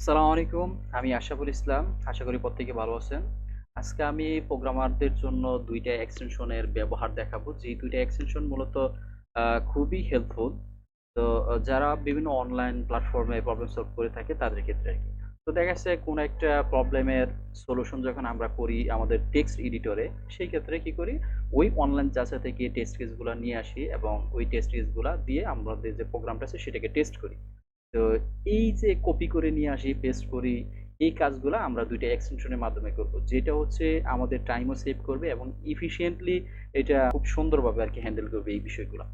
আসসালামু আলাইকুম। আমি আশরাফুল ইসলাম। আশা করি প্রত্যেকে ভালো আছেন। আজকে আমি প্রোগ্রামারদের জন্য ২ টা এক্সটেনশনের ব্যবহার দেখাবো। যেই ২ টা এক্সটেনশন মূলত খুবই হেল্পফুল। তো যারা বিভিন্ন অনলাইন প্ল্যাটফর্মে প্রবলেম সলভ করে থাকে তাদের ক্ষেত্রে আরকি। তো দেখা যাচ্ছে কোনো একটা প্রবলেমের সলিউশন যখন আমরা করি আমাদের টেক্সট এডিটরে, সেই ক্ষেত্রে কি করি? ওই অনলাইন যাচাই থেকে টেস্ট কেসগুলা নিয়ে আসি এবং ওই টেস্ট কেসগুলা দিয়ে আমাদের যে প্রোগ্রামটা আছে সেটাকে টেস্ট করি। তো এই যে কপি করে নিয়ে আসি, পেস্ট করি, এই কাজগুলা আমরা ২ টা এক্সটেনশনের মাধ্যমে করব। যেটা হচ্ছে আমাদের টাইমও সেভ করবে এবং এফিশিয়েন্টলি এটা খুব সুন্দরভাবে আরকি হ্যান্ডেল করবে এই বিষয়গুলা।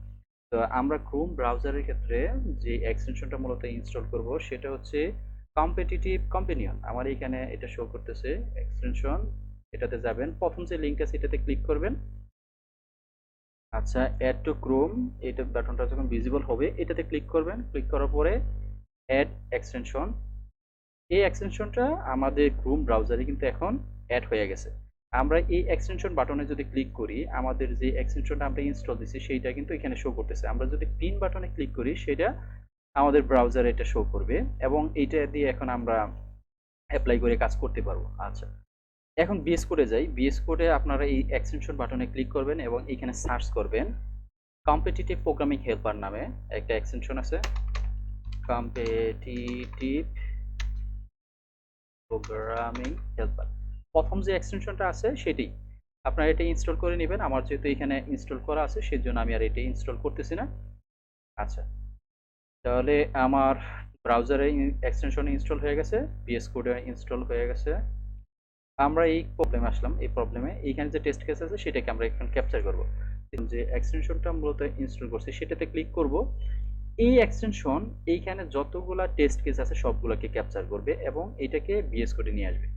তো আমরা Chrome ব্রাউজারের ক্ষেত্রে যে এক্সটেনশনটা মূলত ইনস্টল করব সেটা হচ্ছে কম্পিটিটিভ কম্পেনিয়ন। আমার এখানে এটা শো করতেছে এক্সটেনশন। এটাতে যাবেন। ১ম যে লিংকটা আছে এটাতে ক্লিক করবেন। আচ্ছা, এড টু ক্রোম এটা বাটনটা যখন ভিজিবল হবে এটাতে ক্লিক করবেন। ক্লিক করার পরে এড এক্সটেনশন। এই এক্সটেনশনটা আমাদের ক্রোম ব্রাউজারে কিন্তু এখন এড হয়ে গেছে। আমরা এই এক্সটেনশন বাটনে যদি ক্লিক করি, আমাদের যে এক্সটেনশনটা আমরা ইনস্টল দিছি সেইটা কিন্তু এখানে শো করতেছে। আমরা যদি পিন বাটনে ক্লিক করি সেটা আমাদের ব্রাউজারে এটা শো করবে এবং এইটা দিয়ে এখন আমরা এপ্লাই করে কাজ করতে পারবো। আচ্ছা। এখন VS কোডে যাই। VS কোডে আপনারা এই এক্সটেনশন বাটনে ক্লিক করবেন এবং এখানে সার্চ করবেন কম্পিটিটিভ প্রোগ্রামিং হেল্পার নামে একটা এক্সটেনশন আছে। Competitive programming helper. ১ম যে এক্সটেনশনটা আছে সেটাই। আপনারা এটা ইনস্টল করে নিবেন। আমার যেহেতু এখানে ইনস্টল করা আছে সেজন্য আমি আর এটা ইনস্টল করতেছি না। আচ্ছা। তাহলে আমার ব্রাউজারে এক্সটেনশন ইনস্টল হয়ে গেছে, VS কোডে ইনস্টল হয়ে গেছে। আমরা এই প্রবলেমে আসলাম। এই প্রবলেমে এইখানে যে টেস্ট কেস আছে সেটাকে আমরা এখন ক্যাপচার করব। যে এক্সটেনশনটা মূলত ইনস্টল করছি সেটাতে ক্লিক করব। এই এক্সটেনশন এইখানে যতগুলা টেস্ট কেস আছে সবগুলাকে ক্যাপচার করবে এবং এটাকে VS কোডে নিয়ে আসবে।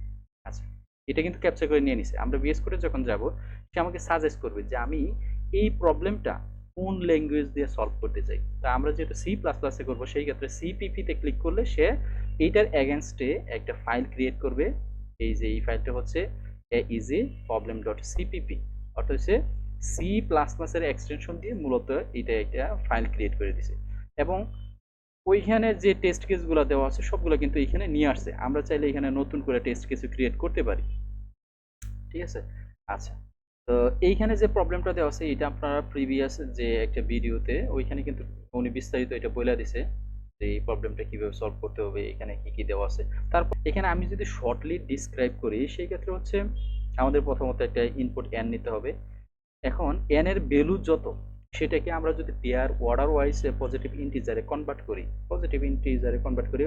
আচ্ছা, এটা কিন্তু ক্যাপচার করে নিয়ে নিছে। আমরা VS কোডে যখন যাব সে আমাকে সাজেস্ট করবে যে আমি এই প্রবলেমটা কোন ল্যাঙ্গুয়েজ দিয়ে সলভ করতে চাই। তো আমরা যেহেতু C++ এ করব সেই ক্ষেত্রে সিপিপি তে ক্লিক করলে সে এইটার এগেইনস্টে একটা ফাইল ক্রিয়েট করবে। এই যে এই ফাইলটা হচ্ছে easy problem.cpp, অর্থাৎ হচ্ছে C++ এর এক্সটেনশন দিয়ে মূলত এটা একটা ফাইল ক্রিয়েট করে দিছে এবং ওইখানে যে টেস্ট কেসগুলো দেওয়া আছে সবগুলো কিন্তু এখানে নিয়ে আসছে। আমরা চাইলে এখানে নতুন করে টেস্ট কেস ক্রিয়েট করতে পারি। ঠিক আছে? আচ্ছা। তো এইখানে যে প্রবলেমটা দেওয়া আছে এটা আপনারা প্রিভিয়াস যে একটা ভিডিওতে ওইখানে কিন্তু উনি বিস্তারিত এটা বইলা দিছে যে এই প্রবলেমটা কিভাবে সলভ করতে হবে, এখানে কি, কি দেওয়া আছে। তারপর এখানে আমি যদি শর্টলি ডিসক্রাইব করি সেই ক্ষেত্রে হচ্ছে আমাদের প্রথমত একটা ইনপুট n নিতে হবে। এখন n এর ভ্যালু যত সেটাকে আমরা যদি পেয়ার অর্ডার ওয়াইজ পজিটিভ ইন্টিজারে কনভার্ট করি,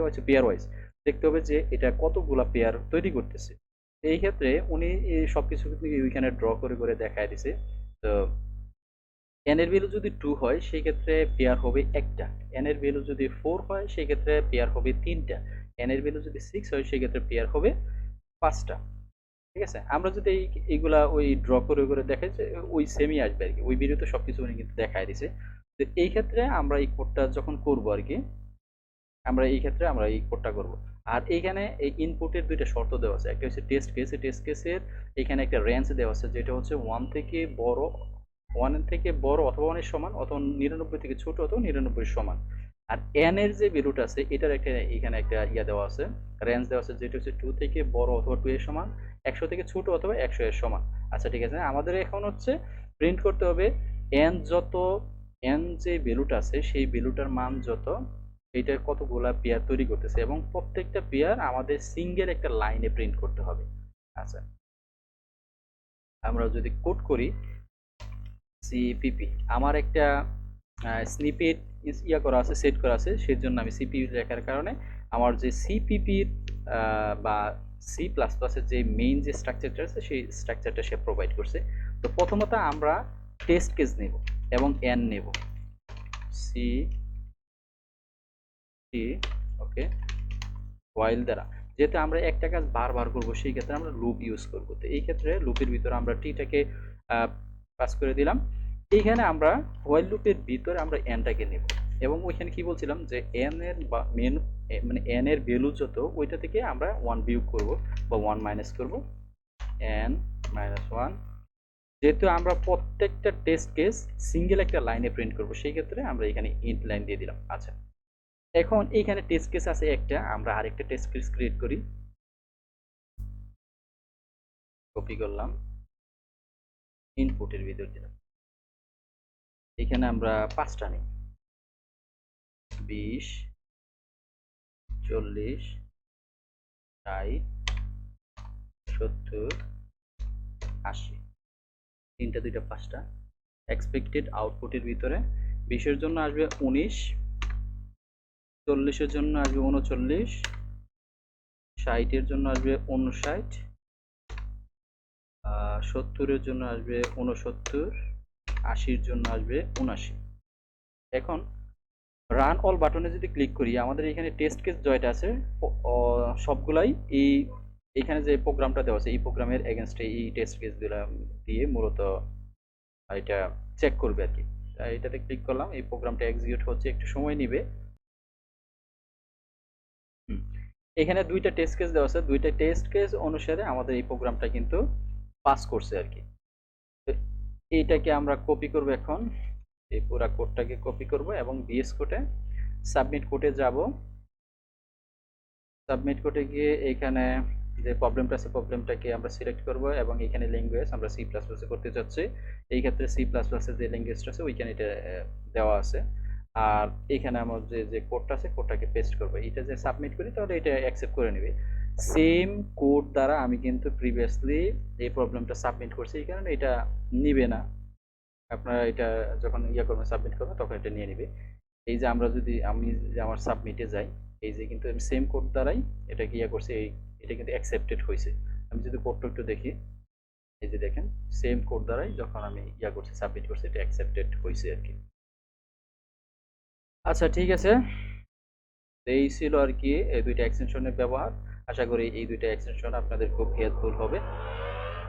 হচ্ছে পেয়ার ওয়াইজ দেখতে হবে যে এটা কতগুলা পেয়ার তৈরি করতেছে। এই ক্ষেত্রে উনি এই সবকিছু কিন্তু ওইখানে ড্র করে করে দেখায় দিছে। তো n এর ভ্যালু যদি 2 হয় সেই ক্ষেত্রে পেয়ার হবে একটা, n এর ভ্যালু যদি 4 হয় সেই ক্ষেত্রে পেয়ার হবে তিনটা, n এর ভ্যালু যদি 6 হয় সেই ক্ষেত্রে পেয়ার হবে পাঁচটা। ঠিক আছে? আমরা যদি এইগুলা ওই ড্র করে করে দেখাই যে ওই সেমই আসবে আরকি। ওই ভিডিওতে সবকিছু উনি কিন্তু দেখায় দিছে। তো এই ক্ষেত্রে আমরা এই কোডটা যখন করব আরকি, আমরা এই কোডটা করব। আর এইখানে এই ইনপুটের ২ টা শর্ত দেওয়া আছে। একটা হচ্ছে টেস্ট কেস, এই টেস্ট কেসের এখানে একটা রেঞ্জ দেওয়া আছে যেটা হচ্ছে 1 এর থেকে বড় অথবা 1 এর সমান অথবা 99 থেকে ছোট অথবা 99 এর সমান। আর n এর যে ভ্যালুটা আছে এটার একটা এখানে একটা দেওয়া আছে, রেঞ্জ দেওয়া আছে যেটা হচ্ছে 2 থেকে বড় অথবা 2 এর সমান, 100 থেকে ছোট অথবা 100 এর সমান। আচ্ছা, ঠিক আছে। আমাদের এখন হচ্ছে প্রিন্ট করতে হবে n যত, n যে ভ্যালুটা আছে সেই ভ্যালুটার মান যত, এইটা কতগুলা পেয়ার তৈরি করতেছে এবং প্রত্যেকটা পেয়ার আমাদের সিঙ্গেল একটা লাইনে প্রিন্ট করতে হবে। আচ্ছা, আমরা যদি কোড করি সিপিপি, আমার একটা স্নিপেট করা আছে, সেট করা আছে, সেজন্য আমি সিপিপি লেখার কারণে আমার যে সিপিপির বা সি প্লাস প্লাসের যে মেইন যে স্ট্রাকচারটা আছে সেই স্ট্রাকচারটা সে প্রোভাইড করছে। তো প্রথমত আমরা টেস্ট কেস নেব এবং এন নেব, সি টি, ওকে, হোয়াইল দ্বারা যেহেতু আমরা একটা কাজ বারবার করব সেই ক্ষেত্রে আমরা লুপ ইউজ করব। তো এই ক্ষেত্রে লুপের ভিতরে আমরা টিটাকে পাস করে দিলাম। এইখানে আমরা হোয়াইল লুপের ভিতরে আমরা এনটাকে নেব এবং ওইখানে কি বলছিলাম যে এন এর বা মেন মানে এন এর ভ্যালু যত ওইটা থেকে আমরা 1 বিয়োগ করব বা 1 মাইনাস করব, এন মাইনাস 1। যেহেতু আমরা প্রত্যেকটা টেস্ট কেস সিঙ্গেল একটা লাইনে প্রিন্ট করব সেই ক্ষেত্রে আমরা এখানে ইন্ট লাইন দিয়ে দিলাম। আচ্ছা, এখন এইখানে টেস্ট কেস আছে একটা, আমরা আরেকটা টেস্ট কেস ক্রিয়েট করি। কপি করলাম, ইনপুটের ভিতর দিলাম। এখানে আমরা 5টা নিই, 20, 40, 60, 70, 80, 3টা 2টা 5টা। এক্সপেক্টেড আউটপুটের ভিতরে 20-এর জন্য আসবে 19, 40-এর জন্য আসবে 39, 60-এর জন্য আসবে 59, 70-এর জন্য আসবে 69, 80-র জন্য আসবে 79। এখন রান অল বাটনে যদি ক্লিক করি, আমাদের এখানে টেস্ট কেস জয়টা আছে সবগুলাই এই এখানে যে প্রোগ্রামটা দেওয়া আছে এই প্রোগ্রামের এগেনস্টে এই টেস্ট কেসগুলো দিয়ে মূলত এটা চেক করবে আর কি। তাই এটাতে ক্লিক করলাম, এই প্রোগ্রামটা এক্সিকিউট হচ্ছে, একটু সময় নিবে। এখানে 2টা টেস্ট কেস দেওয়া আছে, 2টা টেস্ট কেস অনুসারে আমাদের এই প্রোগ্রামটা কিন্তু পাস করছে আর কি। তো এইটাকে আমরা কপি করব এখন, এই পুরো কোডটাকে কপি করব এবং ভিএস কোডে সাবমিট কোডে যাব। সাবমিট কোডে গিয়ে এইখানে যে প্রবলেমটা আছে প্রবলেমটাকে আমরা সিলেক্ট করব এবং এখানে ল্যাঙ্গুয়েজ আমরা সি প্লাস প্লাসে করতে চাচ্ছি। এই ক্ষেত্রে সি প্লাস প্লাসের যে ল্যাঙ্গুয়েজটা আছে ওইখানে এটা দেওয়া আছে। আর এখানে আমার যে কোডটা আছে কোডটাকে পেস্ট করব। এটা যে সাবমিট করি তাহলে এটা অ্যাকসেপ্ট করে নেবে। সেম কোড দ্বারা আমি কিন্তু প্রিভিয়াসলি এই প্রবলেমটা সাবমিট করছি, এই কারণে এটা নিবে না। আপনারা এটা যখন ইয়া করবেন সাবমিট করবেন তখন এটা নিয়ে নেবে। এই যে আমরা যদি আমি যে আমার সাবমিটে যাই, এই যে কিন্তু আমি সেম কোড দ্বারাই এটা কি ইয়া করছি, এটা কিন্তু অ্যাকসেপ্টেড হয়েছে। আমি যদি কোডটা একটু দেখি, এই যে দেখেন সেম কোড দ্বারাই যখন আমি ইয়া করছি সাবমিট করছি এটা অ্যাকসেপ্টেড হয়েছে আর কি। আচ্ছা ঠিক আছে, এই ছিল আর কি এই 2টা এক্সটেনশনের ব্যবহার। আশা করি এই 2টা এক্সটেনশন আপনাদের খুব হেল্পফুল হবে।